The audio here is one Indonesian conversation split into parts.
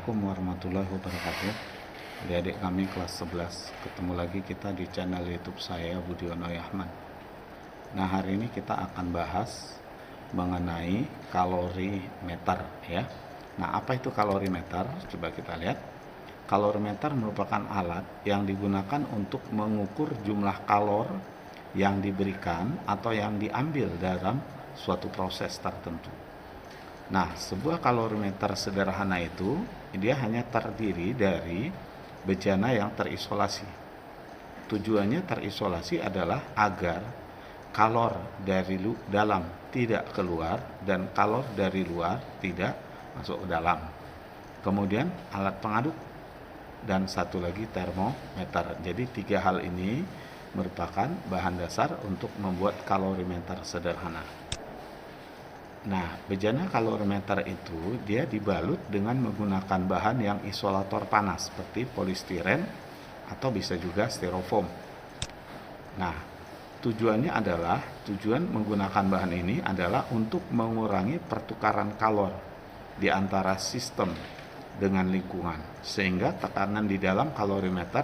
Assalamualaikum warahmatullahi wabarakatuh. Adik-adik kami kelas 11, ketemu lagi kita di channel YouTube saya Budiono Yahman. Nah, hari ini kita akan bahas mengenai kalorimeter ya. Nah, apa itu kalorimeter? Coba kita lihat. Kalorimeter merupakan alat yang digunakan untuk mengukur jumlah kalor yang diberikan atau yang diambil dalam suatu proses tertentu. Nah, sebuah kalorimeter sederhana itu dia hanya terdiri dari bejana yang terisolasi. Tujuannya terisolasi adalah agar kalor dari dalam tidak keluar dan kalor dari luar tidak masuk ke dalam. Kemudian alat pengaduk dan satu lagi termometer. Jadi tiga hal ini merupakan bahan dasar untuk membuat kalorimeter sederhana. Nah, bejana kalorimeter itu dia dibalut dengan menggunakan bahan yang isolator panas seperti polistiren atau bisa juga styrofoam. Nah, tujuan menggunakan bahan ini adalah untuk mengurangi pertukaran kalor di antara sistem dengan lingkungan sehingga tekanan di dalam kalorimeter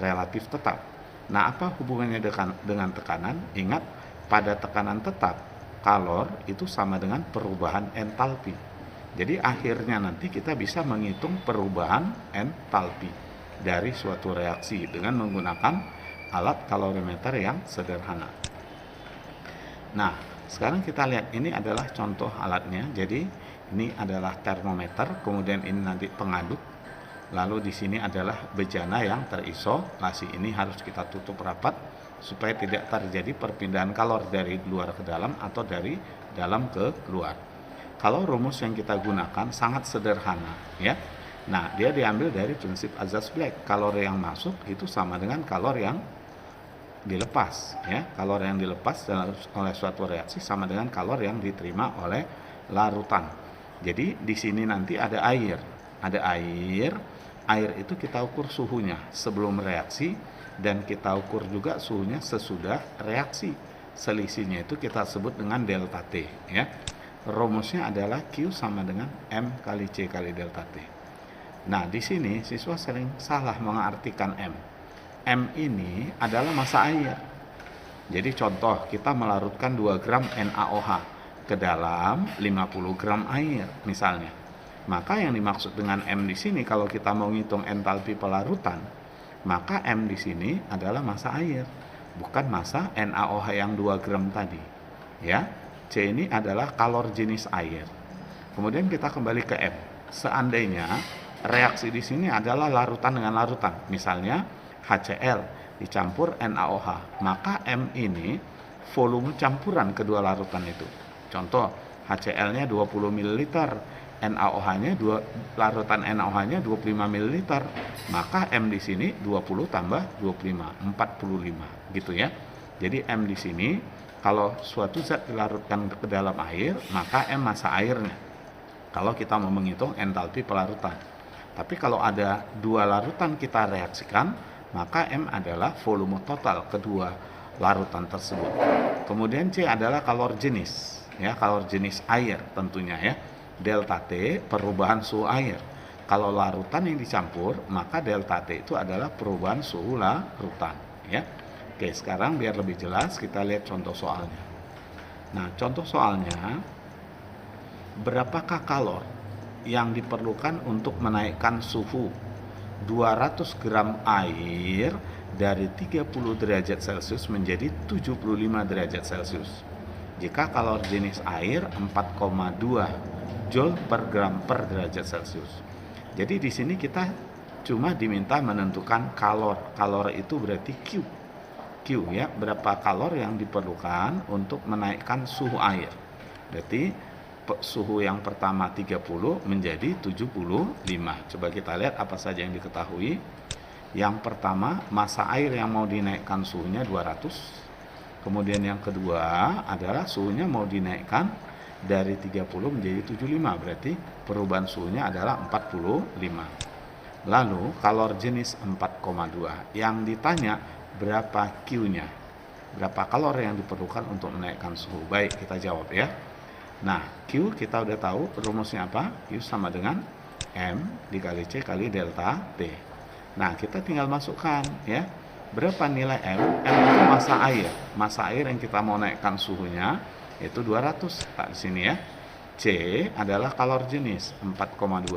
relatif tetap. Nah, apa hubungannya dengan tekanan? Ingat, pada tekanan tetap kalor itu sama dengan perubahan entalpi. Jadi akhirnya nanti kita bisa menghitung perubahan entalpi dari suatu reaksi dengan menggunakan alat kalorimeter yang sederhana. Nah, sekarang kita lihat ini adalah contoh alatnya. Jadi ini adalah termometer, kemudian ini nanti pengaduk. Lalu di sini adalah bejana yang terisolasi. Ini harus kita tutup rapat supaya tidak terjadi perpindahan kalor dari luar ke dalam atau dari dalam ke luar. Kalau rumus yang kita gunakan sangat sederhana ya. Nah, dia diambil dari prinsip Azaz-Black. Kalor yang masuk itu sama dengan kalor yang dilepas ya. Kalor yang dilepas oleh suatu reaksi sama dengan kalor yang diterima oleh larutan. Jadi di sini nanti ada air. Air itu kita ukur suhunya sebelum reaksi dan kita ukur juga suhunya sesudah reaksi. Selisihnya itu kita sebut dengan delta T ya. Rumusnya adalah Q sama dengan M kali C kali delta T. Nah, di sini siswa sering salah mengartikan M. M ini adalah massa air. Jadi contoh, kita melarutkan 2 gram NaOH ke dalam 50 gram air misalnya. Maka yang dimaksud dengan M di sini kalau kita mau ngitung entalpi pelarutan, maka M di sini adalah massa air, bukan massa NaOH yang 2 gram tadi. Ya, C ini adalah kalor jenis air. Kemudian kita kembali ke M. Seandainya reaksi di sini adalah larutan dengan larutan, misalnya HCl dicampur NaOH, maka M ini volume campuran kedua larutan itu. Contoh, HCl-nya 20 ml, NaOH-nya larutan NaOH-nya 25 ml, maka M di sini 20 tambah 25, 45 gitu ya. Jadi M di sini kalau suatu zat dilarutkan ke dalam air, maka M massa airnya. Kalau kita mau menghitung entalpi pelarutan. Tapi kalau ada dua larutan kita reaksikan, maka M adalah volume total kedua larutan tersebut. Kemudian C adalah kalor jenis, ya, kalor jenis air tentunya ya. Delta T perubahan suhu air. Kalau larutan yang dicampur, maka delta T itu adalah perubahan suhu larutan ya. Oke, sekarang biar lebih jelas kita lihat contoh soalnya. Nah, contoh soalnya, berapakah kalor yang diperlukan untuk menaikkan suhu 200 gram air dari 30 derajat Celcius menjadi 75 derajat Celcius? Jika kalor jenis air 4,2 Joule per gram per derajat Celcius. Jadi di sini kita cuma diminta menentukan kalor. Kalor itu berarti Q. Q ya, berapa kalor yang diperlukan untuk menaikkan suhu air. Berarti suhu yang pertama 30 menjadi 75. Coba kita lihat apa saja yang diketahui. Yang pertama, massa air yang mau dinaikkan suhunya 200. Kemudian yang kedua adalah suhunya mau dinaikkan dari 30 menjadi 75, berarti perubahan suhunya adalah 45. Lalu kalor jenis 4,2. Yang ditanya berapa Q-nya? Berapa kalor yang diperlukan untuk menaikkan suhu? Baik, kita jawab ya. Nah, Q kita udah tahu rumusnya apa? Q sama dengan M dikali C kali delta T. Nah, kita tinggal masukkan ya. Berapa nilai M? M itu massa air. Massa air yang kita mau naikkan suhunya yaitu 200. Nah, di sini ya. C adalah kalor jenis 4,2.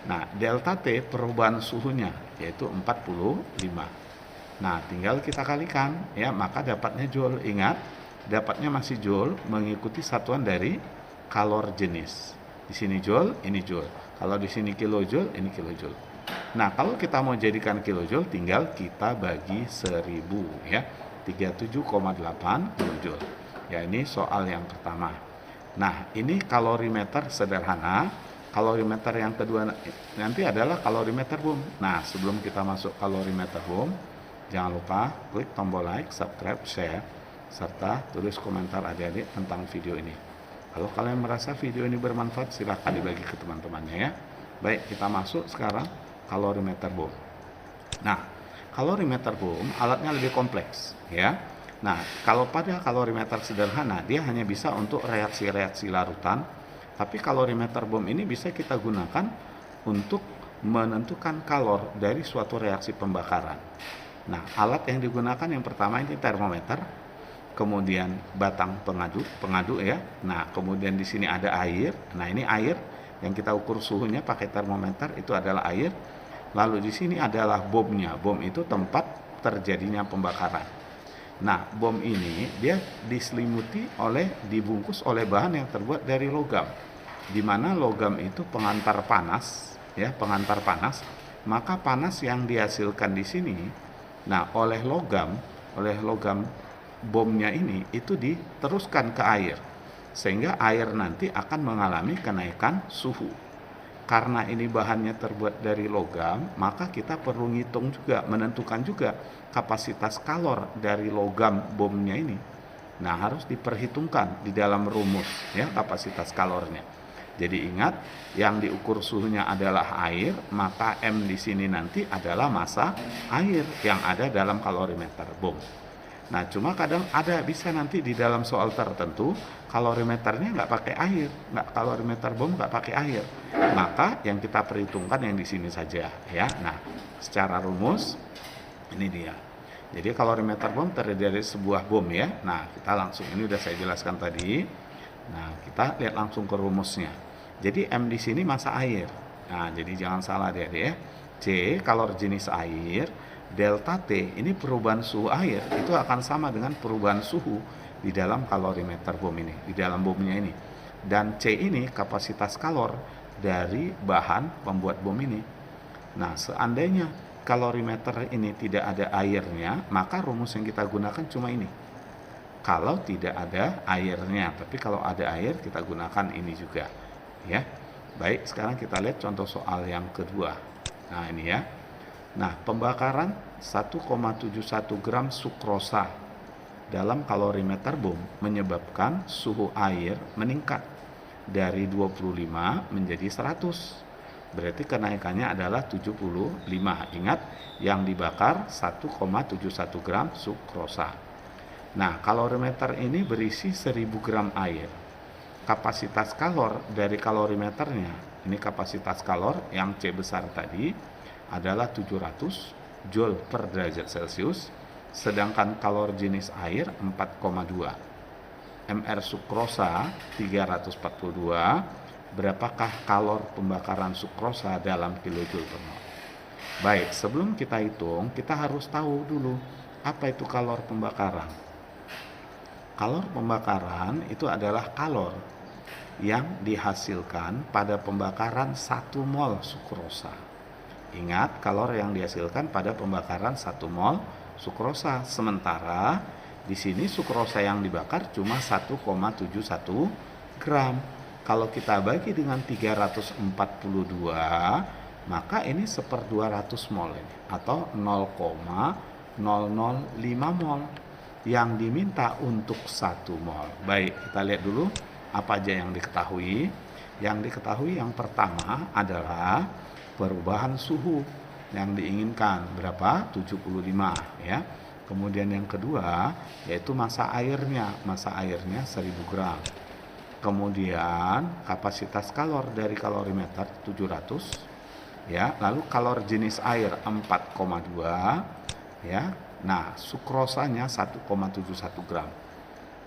Nah, delta T perubahan suhunya yaitu 45. Nah, tinggal kita kalikan ya, maka dapatnya joule. Ingat, dapatnya masih joule mengikuti satuan dari kalor jenis. Di sini joule, ini joule. Kalau di sini kilojoule, ini kilojoule. Nah, kalau kita mau jadikan kilojoule, tinggal kita bagi 1000 ya. 37,8 kilojoule. Ya, ini soal yang pertama. Nah, ini kalorimeter sederhana. Kalorimeter yang kedua nanti adalah kalorimeter boom. Nah, sebelum kita masuk kalorimeter boom, jangan lupa klik tombol like, subscribe, share, serta tulis komentar adik-adik tentang video ini. Kalau kalian merasa video ini bermanfaat, silahkan dibagi ke teman-temannya ya. Baik, kita masuk sekarang kalorimeter boom. Nah, kalorimeter boom alatnya lebih kompleks ya. Nah, kalau pada kalorimeter sederhana, dia hanya bisa untuk reaksi-reaksi larutan. Tapi kalorimeter boom ini bisa kita gunakan untuk menentukan kalor dari suatu reaksi pembakaran. Nah, alat yang digunakan yang pertama ini termometer, kemudian batang pengadu ya. Nah, kemudian di sini ada air. Nah, ini air yang kita ukur suhunya pakai termometer, itu adalah air. Lalu di sini adalah bomnya. Bom itu tempat terjadinya pembakaran. Nah, bom ini dia dibungkus oleh bahan yang terbuat dari logam, di mana logam itu pengantar panas, ya, pengantar panas. Maka panas yang dihasilkan di sini, nah oleh logam bomnya ini itu diteruskan ke air, sehingga air nanti akan mengalami kenaikan suhu. Karena ini bahannya terbuat dari logam, maka kita perlu ngitung juga, menentukan juga kapasitas kalor dari logam bomnya ini. Nah, harus diperhitungkan di dalam rumus ya kapasitas kalornya. Jadi ingat, yang diukur suhunya adalah air, maka M di sini nanti adalah massa air yang ada dalam kalorimeter bom. Nah, cuma kadang bisa nanti di dalam soal tertentu kalorimeternya nggak pakai air, kalorimeter bom nggak pakai air. Maka yang kita perhitungkan yang di sini saja ya. Nah, secara rumus ini dia. Jadi kalorimeter bom terdiri dari sebuah bom ya. Nah, kita langsung, ini udah saya jelaskan tadi. Nah, kita lihat langsung ke rumusnya. Jadi M di sini massa air. Nah, jadi jangan salah adik-adik ya. C kalor jenis air, delta T ini perubahan suhu air, itu akan sama dengan perubahan suhu di dalam kalorimeter bom ini, di dalam bomnya ini. Dan C ini kapasitas kalor dari bahan pembuat bom ini. Nah, seandainya kalorimeter ini tidak ada airnya, maka rumus yang kita gunakan cuma ini. Kalau tidak ada airnya, tapi kalau ada air kita gunakan ini juga ya. Baik, sekarang kita lihat contoh soal yang kedua. Nah, ini ya. Nah, pembakaran 1,71 gram sukrosa dalam kalorimeter bom menyebabkan suhu air meningkat dari 25 menjadi 100. Berarti kenaikannya adalah 75. Ingat, yang dibakar 1,71 gram sukrosa. Nah, kalorimeter ini berisi 1000 gram air. Kapasitas kalor dari kalorimeternya, ini kapasitas kalor yang C besar tadi, adalah 700 Joule per derajat Celcius, sedangkan kalor jenis air 4,2. Mr sukrosa 342. Berapakah kalor pembakaran sukrosa dalam kilojoule per mol? Baik, sebelum kita hitung, kita harus tahu dulu apa itu kalor pembakaran. Kalor pembakaran itu adalah kalor yang dihasilkan pada pembakaran 1 mol sukrosa. Ingat, kalor yang dihasilkan pada pembakaran 1 mol sukrosa. Sementara di sini sukrosa yang dibakar cuma 1,71 gram. Kalau kita bagi dengan 342, maka ini 1/200 mol ini, atau 0,005 mol yang diminta untuk 1 mol. Baik, kita lihat dulu apa aja yang diketahui. Yang diketahui yang pertama adalah perubahan suhu yang diinginkan berapa? 75 ya. Kemudian yang kedua yaitu massa airnya 1000 gram. kemudian kapasitas kalor dari kalorimeter 700, ya, lalu kalor jenis air 4,2, ya. Nah, sukrosanya 1,71 gram.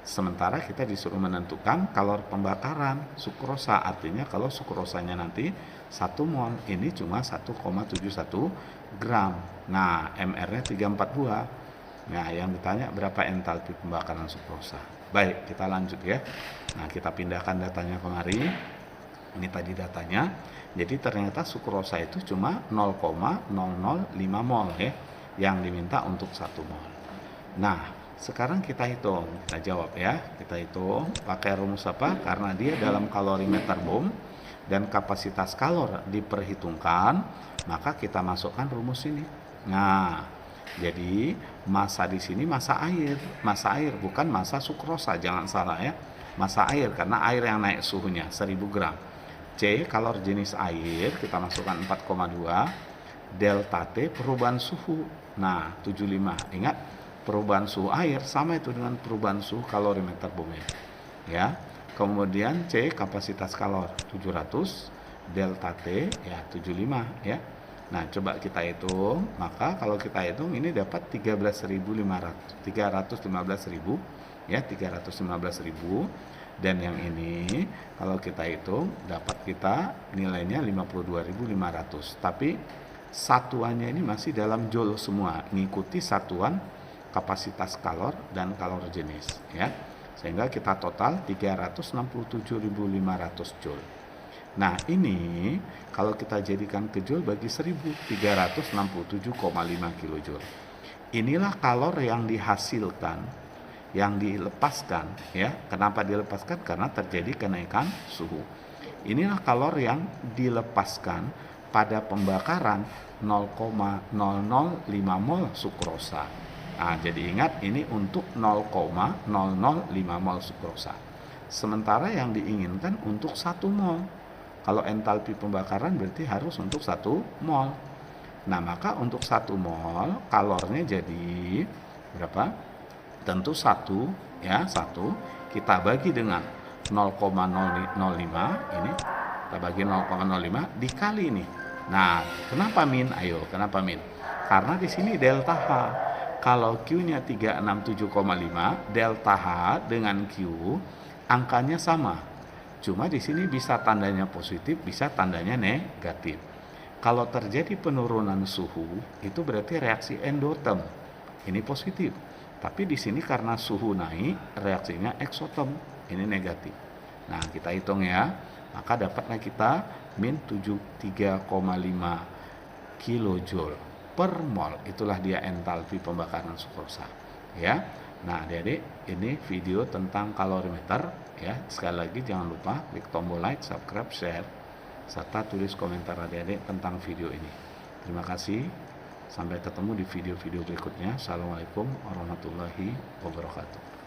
Sementara kita disuruh menentukan kalor pembakaran sukrosa, artinya kalau sukrosanya nanti 1 mol, ini cuma 1,71 gram. Nah, MR-nya 342. Nah, yang ditanya berapa entalpi pembakaran sukrosa. Baik, kita lanjut ya. Nah, kita pindahkan datanya kemari. Ini tadi datanya. Jadi ternyata sukrosa itu cuma 0,005 mol ya, yang diminta untuk 1 mol. Nah, sekarang kita hitung, kita jawab ya. Kita hitung pakai rumus apa? Karena dia dalam kalorimeter boom dan kapasitas kalor diperhitungkan, maka kita masukkan rumus ini. Nah, jadi massa di sini massa air bukan massa sukrosa, jangan salah ya. Massa air karena air yang naik suhunya 1000 gram. C kalor jenis air kita masukkan 4,2, delta T perubahan suhu. Nah, 75. Ingat, perubahan suhu air sama itu dengan perubahan suhu kalorimeter boomnya. Ya. Kemudian C kapasitas kalor 700, delta T ya 75 ya. Nah, coba kita hitung, maka kalau kita hitung ini dapat 315.000 ya, 315.000, dan yang ini kalau kita hitung dapat kita nilainya 52.500. Tapi satuannya ini masih dalam joule semua, ngikuti satuan kapasitas kalor dan kalor jenis ya. Sehingga kita total 367.500 joule. Nah, ini kalau kita jadikan ke joule bagi 1000, 367,5 kilojoule. Inilah kalor yang dihasilkan, yang dilepaskan ya. Kenapa dilepaskan? Karena terjadi kenaikan suhu. Inilah kalor yang dilepaskan pada pembakaran 0,005 mol sukrosa. Nah, jadi ingat ini untuk 0,005 mol sukrosa. Sementara yang diinginkan untuk 1 mol. Kalau entalpi pembakaran berarti harus untuk 1 mol. Nah, maka untuk 1 mol kalornya jadi berapa? Tentu 1 ya, 1 kita bagi dengan 0,005 ini. Kita bagi 0,05 dikali ini. Nah, kenapa min? Ayo, kenapa min? Karena di sini delta H. Kalau Q-nya 367,5, delta H dengan Q angkanya sama. Cuma di sini bisa tandanya positif, bisa tandanya negatif. Kalau terjadi penurunan suhu, itu berarti reaksi endoterm. Ini positif. Tapi di sini karena suhu naik, reaksinya eksoterm. Ini negatif. Nah, kita hitung ya. Maka dapatlah kita min 73,5 kilojoule per mol. Itulah dia entalpi pembakaran sukrosa. Ya. Nah, adik-adik, ini video tentang kalorimeter ya. Sekali lagi jangan lupa klik tombol like, subscribe, share, serta tulis komentar adik-adik tentang video ini. Terima kasih. Sampai ketemu di video-video berikutnya. Assalamualaikum warahmatullahi wabarakatuh.